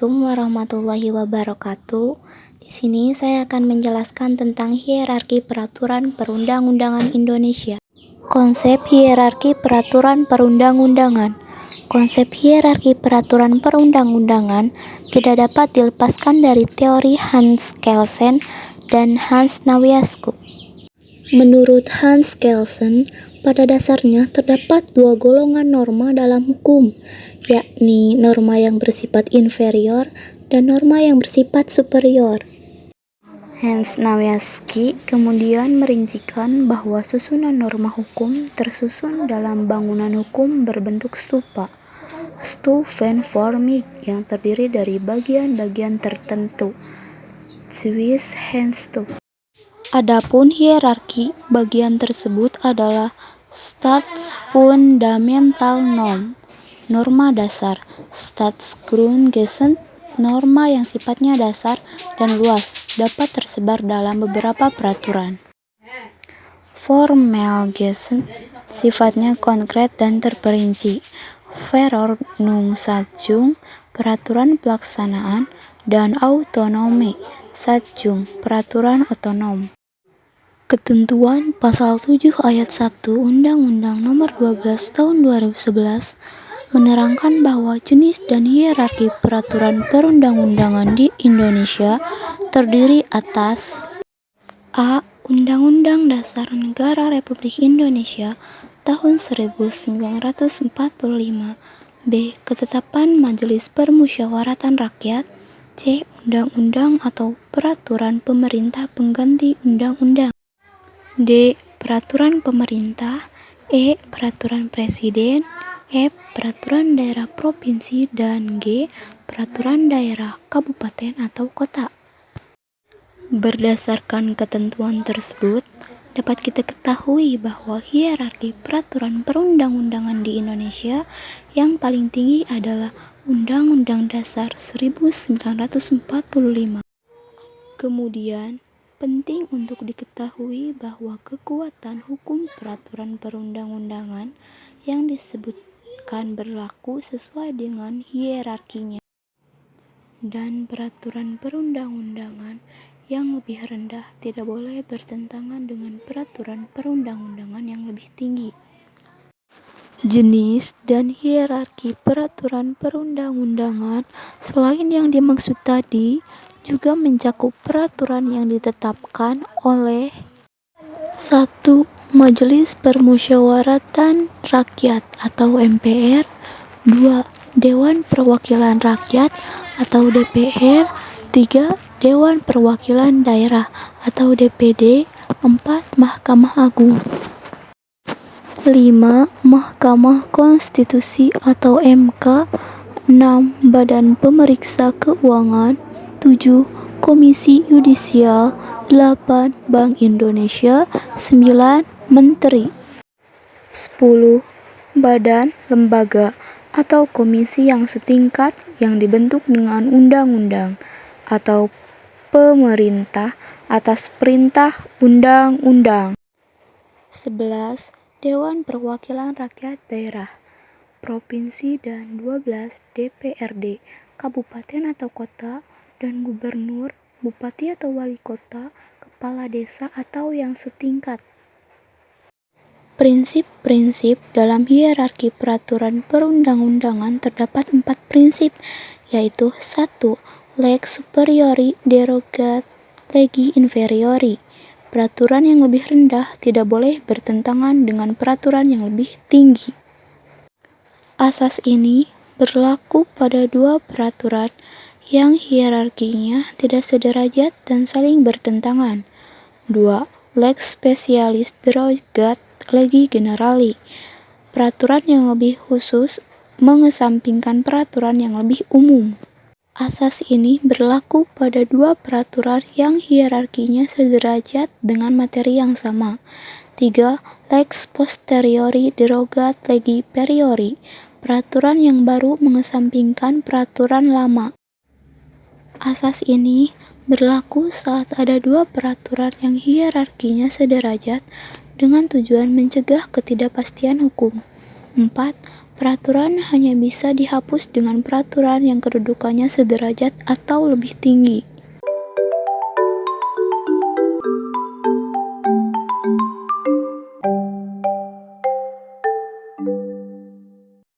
Assalamualaikum warahmatullahi wabarakatuh. Di sini saya akan menjelaskan tentang hierarki peraturan perundang-undangan Indonesia. Konsep hierarki peraturan perundang-undangan. Konsep hierarki peraturan perundang-undangan tidak dapat dilepaskan dari teori Hans Kelsen dan Hans Nawiaschuk. Menurut Hans Kelsen, pada dasarnya terdapat dua golongan norma dalam hukum, yakni norma yang bersifat inferior dan norma yang bersifat superior. Hans Nawiaschuk kemudian merincikan bahwa susunan norma hukum tersusun dalam bangunan hukum berbentuk stupa, Stufenformig, yang terdiri dari bagian-bagian tertentu, Zwischenstufen. Adapun hierarki bagian tersebut adalah Staatsfundamentalnorm, norma dasar, Staatsgrundgesetz, norma yang sifatnya dasar dan luas, dapat tersebar dalam beberapa peraturan. Formelgesetz, sifatnya konkret dan terperinci, Verordnungssatzung, peraturan pelaksanaan, dan Autonome Satzung, peraturan otonom. Ketentuan Pasal 7 Ayat 1 Undang-Undang Nomor 12 Tahun 2011 menerangkan bahwa jenis dan hierarki peraturan perundang-undangan di Indonesia terdiri atas A. Undang-Undang Dasar Negara Republik Indonesia tahun 1945. B. Ketetapan Majelis Permusyawaratan Rakyat. C. Undang-undang atau peraturan pemerintah pengganti undang-undang. D. Peraturan pemerintah. E. Peraturan presiden. F. Peraturan daerah provinsi. Dan G. Peraturan daerah kabupaten atau kota. Berdasarkan ketentuan tersebut, dapat kita ketahui bahwa hierarki peraturan perundang-undangan di Indonesia yang paling tinggi adalah Undang-Undang Dasar 1945. Kemudian, penting untuk diketahui bahwa kekuatan hukum peraturan perundang-undangan yang disebutkan berlaku sesuai dengan hierarkinya, dan peraturan perundang-undangan yang lebih rendah tidak boleh bertentangan dengan peraturan perundang-undangan yang lebih tinggi. Jenis dan hierarki peraturan perundang-undangan selain yang dimaksud tadi juga mencakup peraturan yang ditetapkan oleh 1. Majelis Permusyawaratan Rakyat atau MPR. 2. Dewan Perwakilan Rakyat atau DPR. 3. Dewan Perwakilan Daerah atau DPD. 4. Mahkamah Agung. 5. Mahkamah Konstitusi atau MK. 6. Badan Pemeriksa Keuangan. 7. Komisi Yudisial. 8. Bank Indonesia. 9. Menteri. 10. Badan, lembaga, atau komisi yang setingkat yang dibentuk dengan undang-undang atau pemerintah atas perintah undang-undang. 11. Dewan Perwakilan Rakyat Daerah, Provinsi, dan 12. DPRD, Kabupaten atau Kota, dan Gubernur, Bupati atau Wali Kota, Kepala Desa atau yang setingkat. Prinsip-prinsip dalam hierarki peraturan perundang-undangan terdapat 4 prinsip, yaitu 1. Lex superiori derogat legi inferiori. Peraturan yang lebih rendah tidak boleh bertentangan dengan peraturan yang lebih tinggi. Asas ini berlaku pada dua peraturan yang hierarkinya tidak sederajat dan saling bertentangan. 2. Lex specialis derogat legi generali. Peraturan yang lebih khusus mengesampingkan peraturan yang lebih umum. Asas ini berlaku pada dua peraturan yang hierarkinya sederajat dengan materi yang sama. 3. Lex posteriori derogat legi periori. Peraturan yang baru mengesampingkan peraturan lama. Asas ini berlaku saat ada dua peraturan yang hierarkinya sederajat dengan tujuan mencegah ketidakpastian hukum. 4. Peraturan hanya bisa dihapus dengan peraturan yang kedudukannya sederajat atau lebih tinggi.